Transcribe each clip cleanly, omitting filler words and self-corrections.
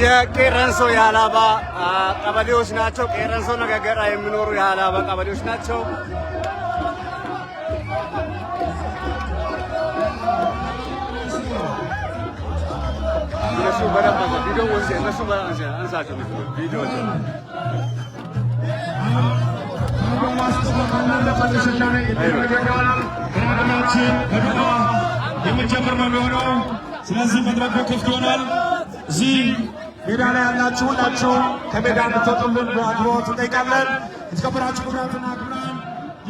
የቄረንሶ የሀላባ ቀበሌዎች ናቸው። ቄረንሶ ነገገራ የሚኖሩ የሀላባ ቀበሌዎች ናቸው። እነሱ በደንብ ቪዲዮ ወንጀ እነሱ በራንጀ አንሳቸው ቪዲዮ የመጀመር ነው የሚሆነው። ስለዚህ መድረኩ ክፍት ይሆናል። እዚህ ሜዳ ላይ ያላችሁ ሁላችሁ ከሜዳ እንድትወጡልን በአክብሮት እንጠይቃለን። የተከበራችሁ ክቡራትና ክቡራን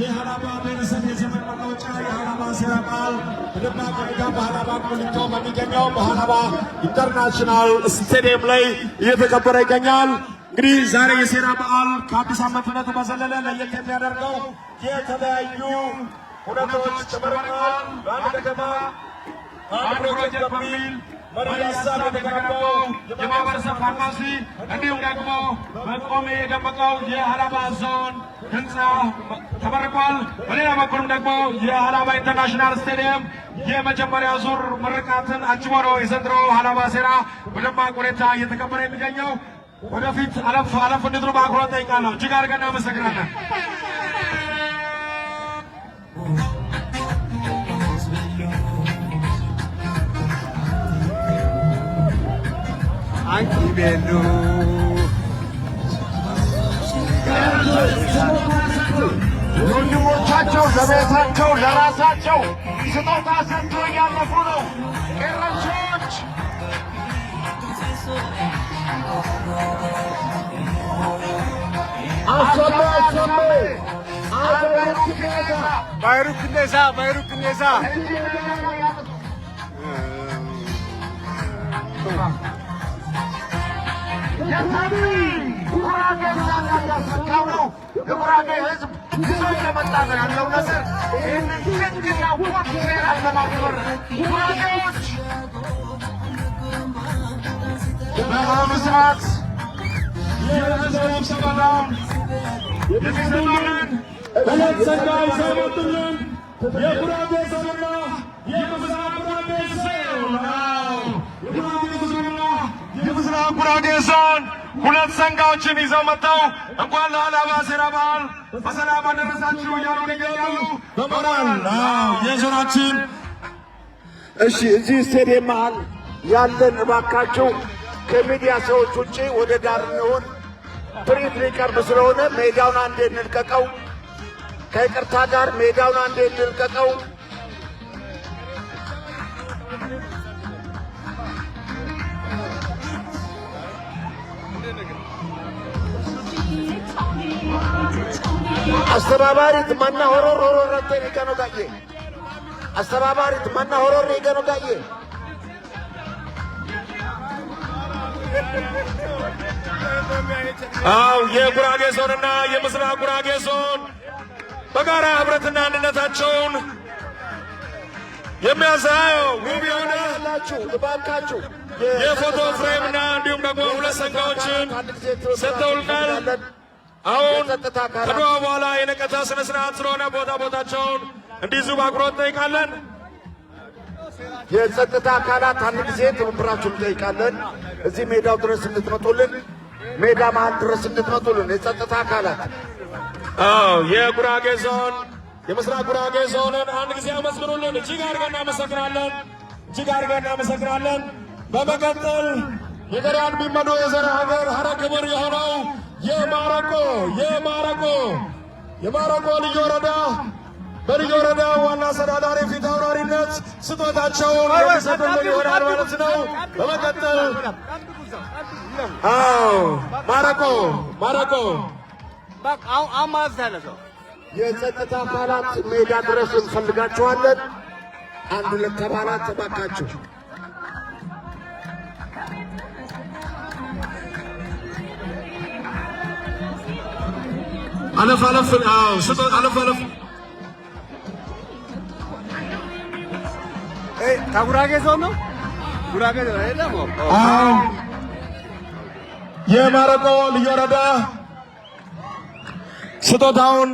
የሀላባ ብሔረሰብ የዘመን መለወጫ የሀላባ ሴራ በዓል በደማቅ ሁኔታ በሀላባ ቁሊቶ በሚገኘው በሀላባ ኢንተርናሽናል ስቴዲየም ላይ እየተከበረ ይገኛል። እንግዲህ ዛሬ የሴራ በዓል ከአዲስ ዓመትነት በዘለለ ለየት የሚያደርገው የተለያዩ ሁነቶች ተመርቀዋል። በአንድ ከተማ አንድ ፕሮጀክት በሚል መሪ ሀሳብ የተገነባው የማህበረሰብ ፋርማሲ እንዲሁም ደግሞ በቆሜ የደመቀው የሀላባ ዞን ህንፃ ተመርቋል። በሌላ በኩልም ደግሞ የሀላባ ኢንተርናሽናል ስቴዲየም የመጀመሪያ ዙር ምርቃትን አጅቦ ነው የዘንድሮ ሀላባ ሴራ በደማቅ ሁኔታ እየተከበረ የሚገኘው። ወደፊት አለፍ እንድትሉ በአክብሮት ጠይቃለሁ። እጅግ አድርገን እናመሰግናለን። አንቺ ቤሉ ወንድሞቻቸው ለቤታቸው ለራሳቸው ስጦታ ሰጥቶ እያለፉ ነው። ቄረንሶች ባይሩ ክኔሳ የጉራጌ ህዝብ ይዞ እየመጣ ነው ያለው ነገር ይህንን ችግና ወቅ ሴራ ለማክበር ጉራጌዎች በአሁኑ ሰዓት የህዝብ ስብሰባውን የሚሰጡልን ሁለት ጸጋ ይዘመጡልን የጉራጌ ዞንና የምስራቅ ጉራጌ ዞን የምስራቅ ጉራጌ ዞን ሁለት ሰንጋዎችን ይዘው መጥተው እንኳን ለሀላባ ሴራ በዓል በሰላም አደረሳችሁ እያሉ ይገኛሉ። በሞራል የዞናችን እሺ፣ እዚህ ስቴዲየም መሃል ያለን እባካችሁ ከሚዲያ ሰዎች ውጪ ወደ ዳር እንሆን። ትርኢት ሊቀርብ ስለሆነ ሜዳውን አንዴ እንልቀቀው። ከይቅርታ ጋር ሜዳውን አንዴ እንልቀቀው። አስተባባሪት ማና ሆሮር ረቴን ይገኖጋዬ አስተባባሪት ማና ሆሮር ይገኖጋዬ የጉራጌ ዞንና የምስራቅ ጉራጌ ዞን በጋራ ህብረትና አንድነታቸውን የሚያሳየው ውብ የሆነ እባካችሁ የፎቶ ፍሬምና እንዲሁም ደግሞ ሁለት ሰንጋዎችን ሰጥተውልናል። አሁን ከድዋ በኋላ የነቀታ ስነ ስርዓት ስለሆነ ቦታቸውን እንዲይዙ በአክብሮት እንጠይቃለን። የጸጥታ አካላት አንድ ጊዜ ትብብራችሁን እንጠይቃለን። እዚህ ሜዳው ድረስ እንድትመጡልን፣ ሜዳ መሃል ድረስ እንድትመጡልን የጸጥታ አካላት። የጉራጌ ዞን የምስራቅ ጉራጌ ዞንን አንድ ጊዜ አመስግኑልን። እጅግ አድርገን እናመሰግናለን። በመቀጠል የገሪያን ቢመዶ የዘር ሀገር ሀረ ክብር የሆነው የማረቆ የማረቆ ልዩ ወረዳ በልዩ ወረዳ ዋና አስተዳዳሪ ፊት አውራሪነት ስጦታቸውን የሚሰጡልን ይሆናል ማለት ነው። በመቀጠል ማረቆ የጸጥታ አካላት ሜዳ ድረስ እንፈልጋችኋለን። አንድ ሁለት አባላት ተባካችሁ አለፍ ከጉራጌ ዞን ነው። ጉራጌ ዞን አይደለም። የማረቆ ልዩ ወረዳ ስጦታውን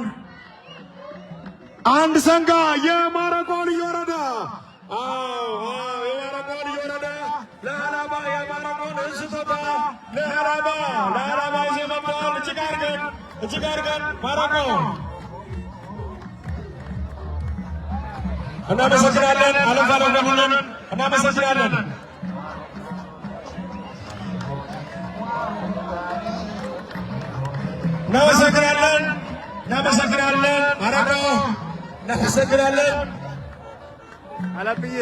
አንድ ሰንጋ የማረቆ ልዩ ወረዳ የማረቆ ልዩ ወረዳ ለሀላባ የማረቆን ስጦታ ለሀላባ ይዘው መጥተዋል። እጅግ አድርገን ማረቆ እናመሰግናለን። አለፍ በሉልን። እናመሰግናለን። ማረቆ እናመሰግናለን። አለብዬ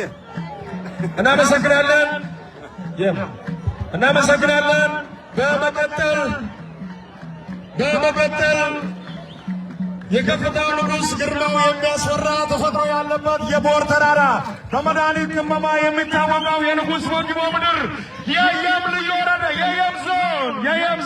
እናመሰግናለን። በመቀጠል የከፍታው ንጉሥ ግርማው የሚያስፈራ ተፈጥሮ ያለበት የቦር ተራራ በመድኃኒት ቅመማ የሚታወቀው የንጉሥ ሞንጅቦ ምድር የየም ልዩ ወረዳ የየም ዞን የም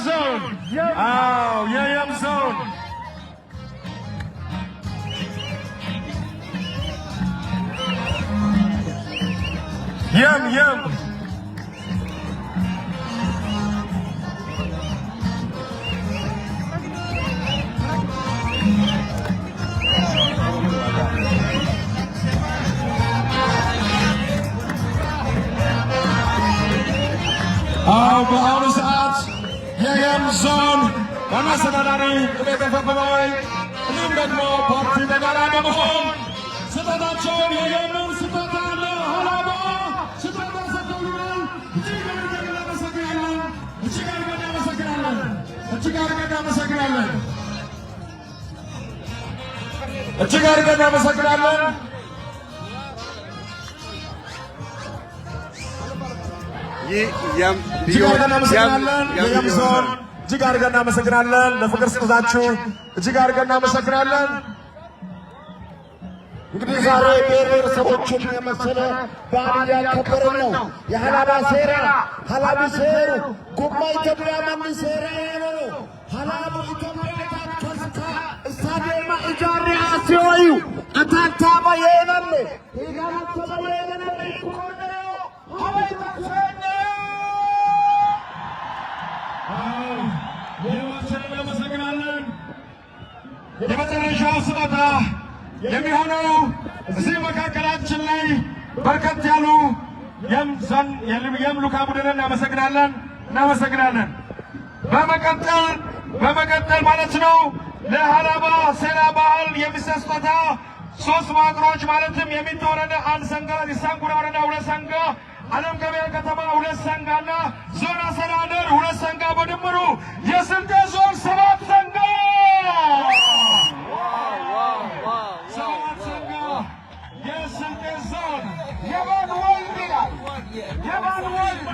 በአሁኑ ሰዓት የየም ዞን ዋና አስተዳዳሪ ተፈቅበዋል። እኔም ደግሞ ፓርቲ በጋራ በመሆን ስጦታቸውን የየምን ስጦታ ለሀላባ ስጦታ ሰጥተውናል። እጅግ አድርገን እናመሰግናለን። የየም ዞን እጅግ አድርገን እናመሰግናለን። ለፍቅር ስጦታችሁ እጅግ አድርገን እናመሰግናለን። እንግዲህ ዛሬ ብሔር ብሔረሰቦችን የመሰለ በዓል እያከበርን ነው። የሀላባ ሴራ ሀላቢ ሴሩ ጉማ ኢትዮጵያ መኒ ሴራ የኖሩ ሀላቡ ኢትዮጵያ ከስካ እስታዴማ ኢጃሪ አሲዮዩ አታታባ የነለ ሂጋናተባ የነለ ኢኮነዮ ሀዋይ ተሰነ እናመሰግናለን። የመጨረሻው ስጦታ የሚሆነው እዚህ መካከላችን ላይ በርከት ያሉ የም ልኡካን ቡድንን እናመሰግናለን። በመቀጠል ማለት ነው ለሀላባ ሴራ በዓል የሚሰጥ ስጦታ 3 መዋቅሮች ማለትም የሚቶ ወረዳ 1 ሰንጋ፣ የሳንኩራ ወረዳ 2 ሰንጋ፣ አለም ገበያ ከተማ 2 ሰንጋና ዞን አስተዳደር 2 ሰንጋ በድምሩ የስልጤ ዞን 7 ሰንጋ የስልጤ ዞን የባን ወልድ ይላል። የባን ወልድ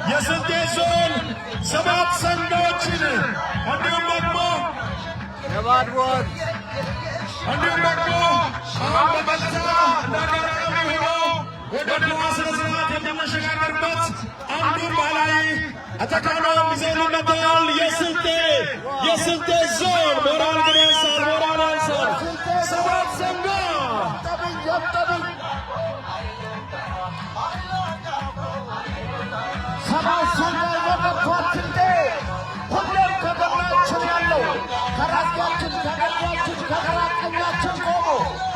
የስልጤ ዞን 7 ሰንጋዎችን እንዲሁም ደግሞ በመልሳ እንዳጋጣሚ ሆኖ ወደ ድዋ ስነ ስርዓት የምንሸጋገርበት አንዱን ባህላዊ አተካኖም ይዘን መጥተዋል። የስልጤ ዞን ሞራል ግን ያንሳል። 7 ሰንጋ ሁሌም ከጎናችን ያለው ከራስጋችን ከቀኛችን ከግራቀኛችን ቆሞ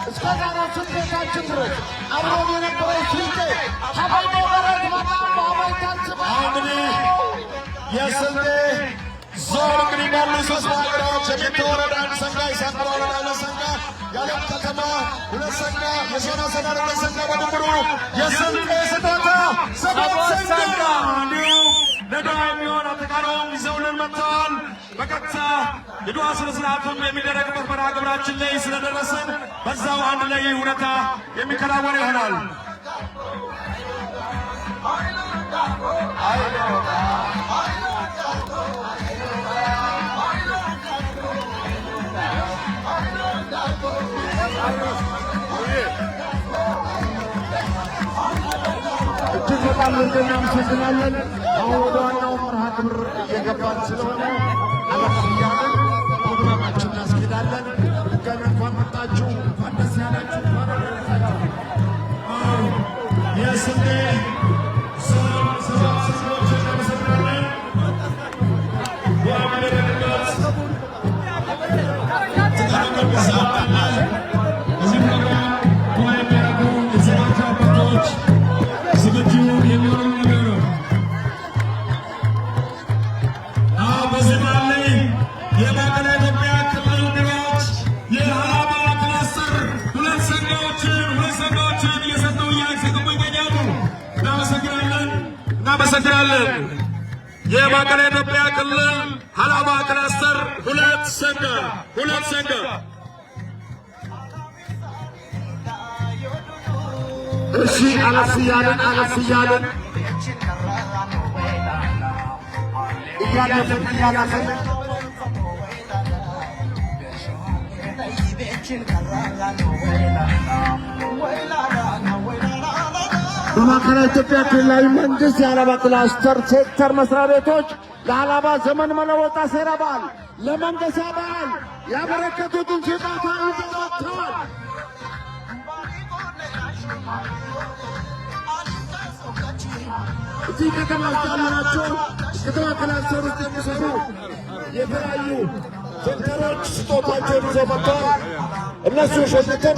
እስከ ዛሬ ስልጤታችን ድረስ አብሮን የነበረው ስልጤ ሀባይ በረት በጣም በአባይታችን እንግዲህ የስልጤ ዞን እንግዲህ ባሉ 3 መዋቅሮች የሚቶ ወረዳ 1 ሰንጋ የአለም ከተማ ሁለት ሰንጋ የዞን አስተዳደር ሁለት ሰንጋ በድምሩ የስልጤ ስጦታ ሰባት ሰንጋ እንዲሁም ለድዋ የሚሆን አጠቃላዩን ይዘውልን መጥተዋል። በቀጥታ የድዋ ስነ ስርዓቱን የሚደረግበት መርሃ ግብራችን ላይ ስለደረስን በዛው አንድ ላይ ሁኔታ የሚከናወን ይሆናል። እጅግ በጣም እናመሰግናለን። አሁን ወደ ዋናው መርሃ ግብር እየገባን ስለሆነ አለፍ እያለን ፕሮግራማችን እናስኬዳለን። ድጋሚ እንኳን መጣችሁ፣ እንኳን ደስ ያላችሁ። የስልጤ ዞን ሰባት ሰንጋዎችን እናመሰግናለን። የሚደረግበት ተቃራኒ ሰዓት አለ። በዚህ ፕሮግራም ድዋ የሚያደርጉ የሰባት አባቶች ዝግጁ የሚሆኑ ነገር ነው። በዚህ በዓል ላይ የማዕከላዊ ኢትዮጵያ ክልል ድሮች የሀላባ ክላስተር ሁለት ሰንጋዎችን እየሰጡ እያሰገቡ ይገኛሉ። እናመሰግናለን። የማዕከላዊ ኢትዮጵያ ክልል ሀላባ ክላስተር ሁለት ሰንጋ እሺ አለፍ እያለን እያለፍን በማዕከላዊ ኢትዮጵያ ክልላዊ መንግስት የሀላባ ክላስተር ሴክተር መስሪያ ቤቶች ለሀላባ ዘመን መለወጫ ሴራ በዓል ለመንገሻ በዓል ያበረከቱትን ስጦታ ይዘው መጥተዋል። እዚህ ከተማ ውስጥ ያሉ ናቸው። ከተማ ክላስተር ውስጥ የሚሰሩ የተለያዩ ሴክተሮች ስጦታቸውን ይዘው መጥተዋል። እነሱ ሸኝተን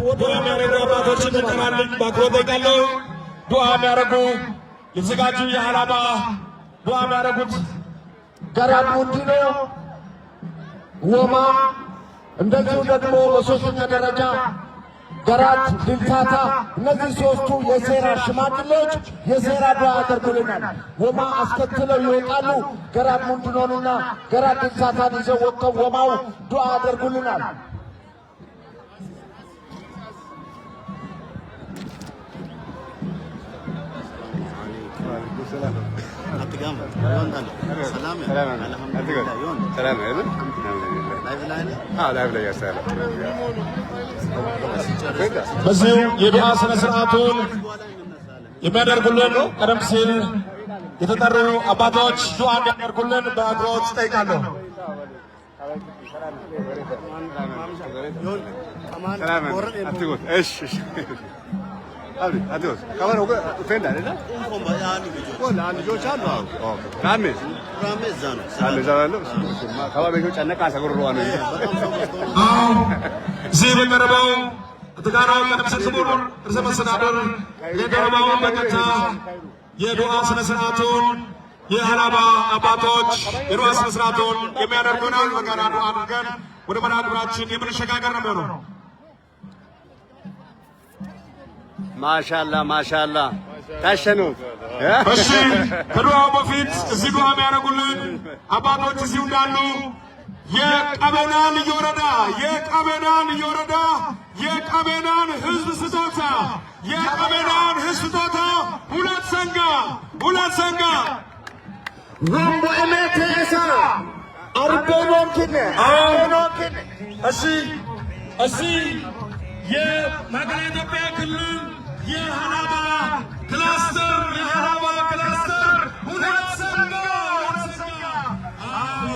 ወደ የሚያደርጉ አባቶችን እንጠራለን። በአክብሮት እጠይቃለሁ። ዱዓ የሚያደርጉ የተዘጋጁ የሀላባ ዱዓ የሚያደርጉት ገራድ ሙንዲኖ፣ ወማ፣ እንደዚሁ ደግሞ በሶስተኛ ደረጃ ገራት ድልታታ። እነዚህ ሶስቱ የሴራ ሽማግሌዎች የሴራ ዱዓ ያደርጉልናል። ወማ አስከትለው ይወጣሉ። ገራት ሙንዲኖንና ገራት ድልታታን ይዘው ወጥተው ወማው ዱዓ ያደርጉልናል። በዚሁ የዱዓ ስነ ስርዓቱን የሚያደርጉልን ቀደም ሲል የተጠሩ አባቶች ዱዓ እንዲያደርጉልን በአክብሮት እጠይቃለሁ። Adiós. Cabrón, ofenda, ¿verdad? Hola, yo chalo. Rames. Rames zano. Sale zano. Cabrón, yo chana casa corroano. ዚህ በቀረበው ተጋራው ቀደም ክቡር ርዕሰ መስተዳድር የቀረበው በቀጥታ የዱዓ ስነ ስርዓቱን የሀላባ አባቶች የዱዓ ስነ ስርዓቱን የሚያደርጉናል። በጋራ ዱዓ አድርገን ወደ መርሃ ግብራችን የምንሸጋገር ነው የሚሆነው። ማሻአላ ታሸኑ። እሺ ከዱዓው በፊት እዚህ ዱዓ የሚያደርጉልን አባቶች እዚሁ እንዳሉ የቀቤና ልዩ ወረዳ የቀቤናን ህዝብ ስጦታ ሁለት ሰንጋ ወንዶ እሜቴሳ አርቤኖንኪነ እሺ የማዕከላዊ ኢትዮጵያ ክልል የሀላባ ክላስተር ሁለት ሰንጋ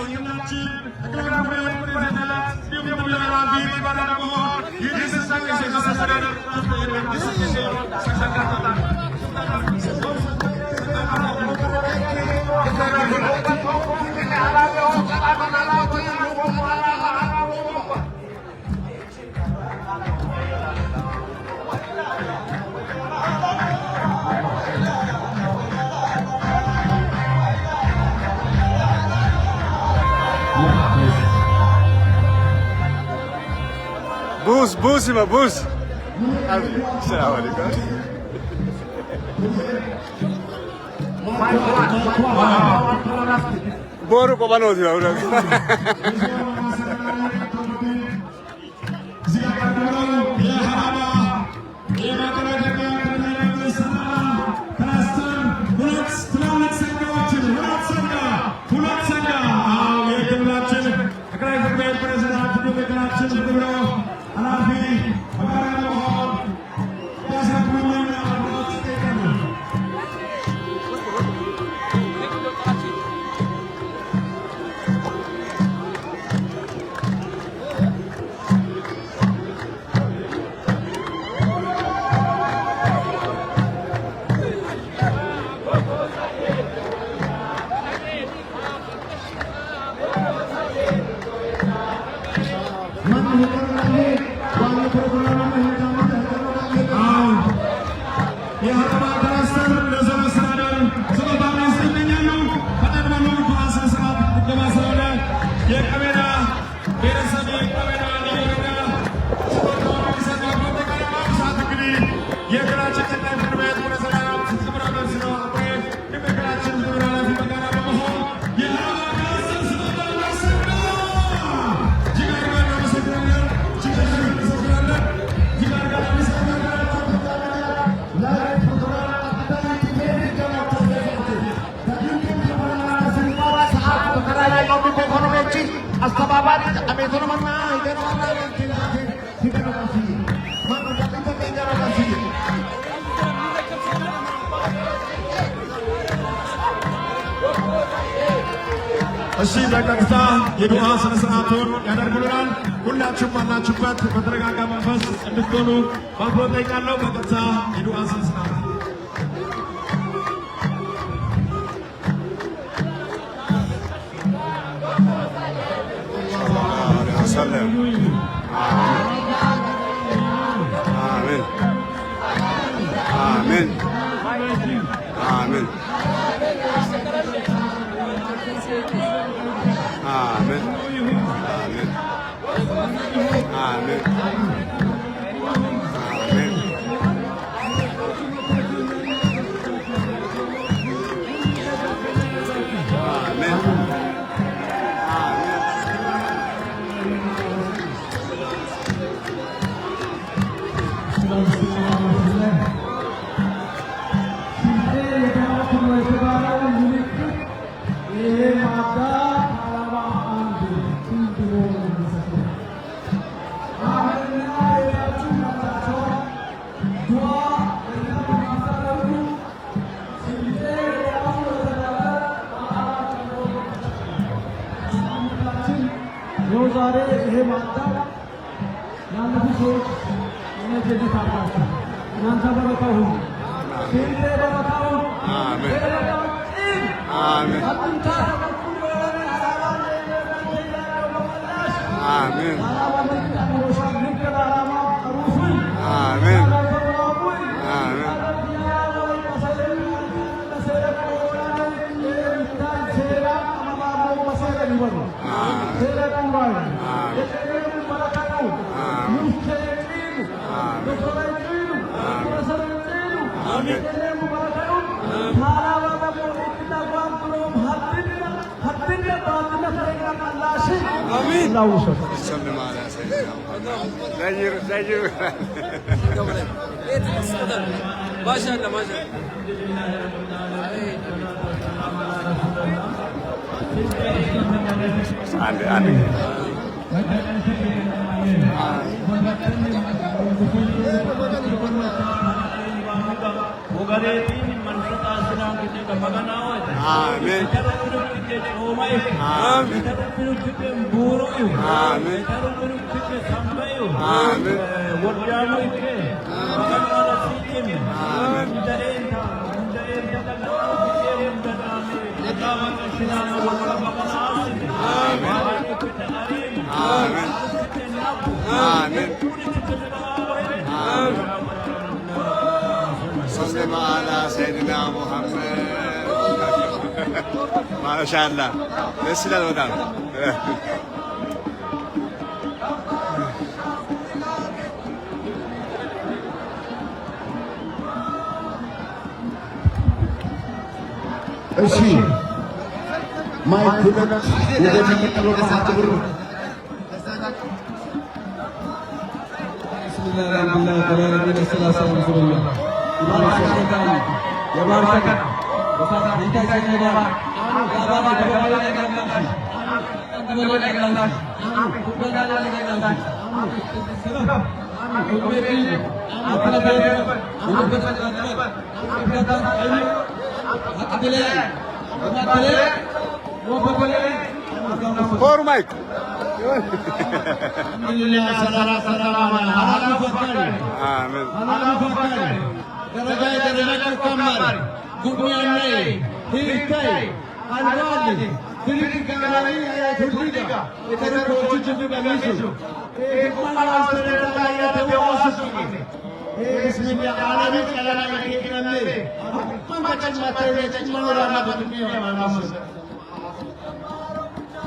የሁላችን ጠቅላይ ፕሬዝዳንት እንዲሁም የራቢ ባላቆ بوس ما بوس. السلام عليكم. بورو كوبانوزي أوراق. እሺ በቀጥታ የዱዓ ስነ ስርዓቱን ያደርጉልናል። ሁላችሁም ባላችሁበት በተረጋጋ መንፈስ እንድትሆኑ በአክብሮት እጠይቃለሁ። በቀጥታ የዱዓ ስነ ስርዓት آمين آمين آمين آمين آمين ዛሬ ይሄ ማታ ያለፉ ሰዎች እነዚህ ታባቸው እናንተ በረካው ሁሉ ሲንቴ በረካው አሜን አሜን አጥንታ አሜን አሜን سلم على سيدنا محمد زجر ما شاء الله ما شاء الله آمين آمين آمين صلى على سيدنا محمد ما شاء الله بس لا እሺ ማይክ ሁለት ወደሚቀጥለው ማህበር For Mike.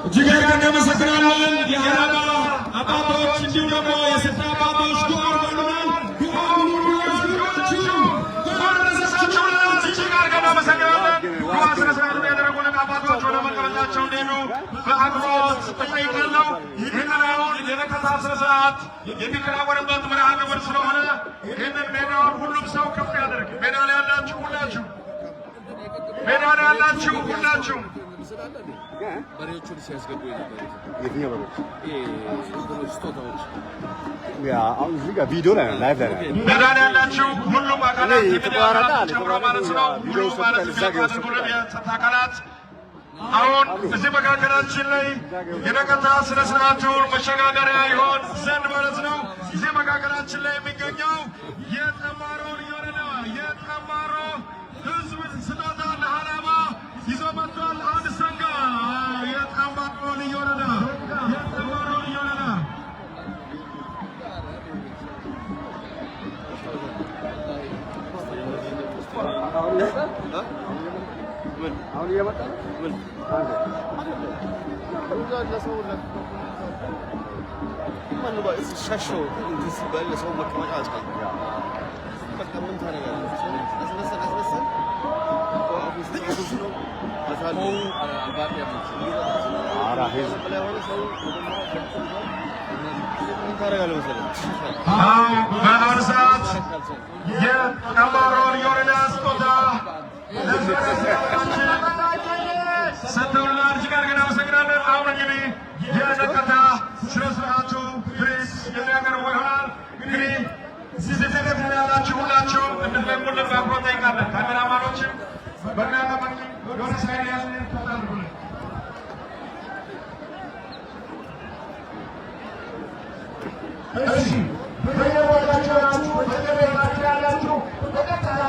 እጅግ አድርገን እናመሰግናለን። የአራዳ አባቶች እንዲሁም ደግሞ የስልጣን አባቶች ዱዓ አድርገውልናል። ዱዓ እጅግ አድርገን እናመሰግናለን። ዱዓ ስነ ስርዓቱን ያደረጉልን አባቶች ወደ መቀመጫቸው እንዲሄዱ በአክብሮት እጠይቃለሁ። ይህንን አሁን የነቀታ ስነ ስርዓት የሚከናወንበት መርሃ ግብር ስለሆነ ይህንን ሜዳውን ሁሉም ሰው ከፍ ያደርግ። ሜዳ ላይ ያላችሁ ሁላችሁ፣ ሜዳ ላይ ያላችሁ ሁላችሁ በሬዎቹን ሲያስገቡ የነበሩት የትኛው በሬዎች? ስጦታዎች አሁን እዚህ ጋር ቪዲዮ ላይ ነው፣ ላይቭ ላይ ነው። ሜዳ ላይ ያላችሁ ሁሉም አካላት የተቋረጠ ማለት ነው። ሁሉም ማለት የሚያደርጉልን የጸጥታ አካላት አሁን እዚህ መካከላችን ላይ የነቀታ ስነ ስርዓቱን መሸጋገሪያ ይሆን ዘንድ ማለት ነው። እዚህ መካከላችን ላይ የሚገኘው የጠማሮ ልዩ ወረዳ የጠማሮ ህዝብ ስጦታ ለሀላባ ይዞ መጥቷል። አንድ ሰንጋ የጠማሮ ልዩ ወረዳ የጠማሮ ልዩ ወረዳ አሁን እየመጣ ምን ሸሸው ሰው መቀመጫ አጭቃል። በቃ ምን ታደርጋለህ? በአሁኑ ሰዓት የጠማሮ ልዩ ወረዳ ስጦታ ሰጥተውልናል። እጅግ አድርገን እናመሰግናለን። አሁን እንግዲህ የነቀታ ስነ ስርዓቱ ፕሬስ የሚያቀርቡ ይሆናል። እንግዲህ እዚህ ሴተለፍ ያላችሁ ሁላችሁ እንድትለቁልን በአክብሮት እንጠይቃለን። ካሜራማኖችም በእናንተ በኩል የሆነ ሳይድ ያለን ተጠርጉልን። እሺ በየቦታችሁ ናችሁ፣ በየቤታችሁ ያላችሁ በቀጥታ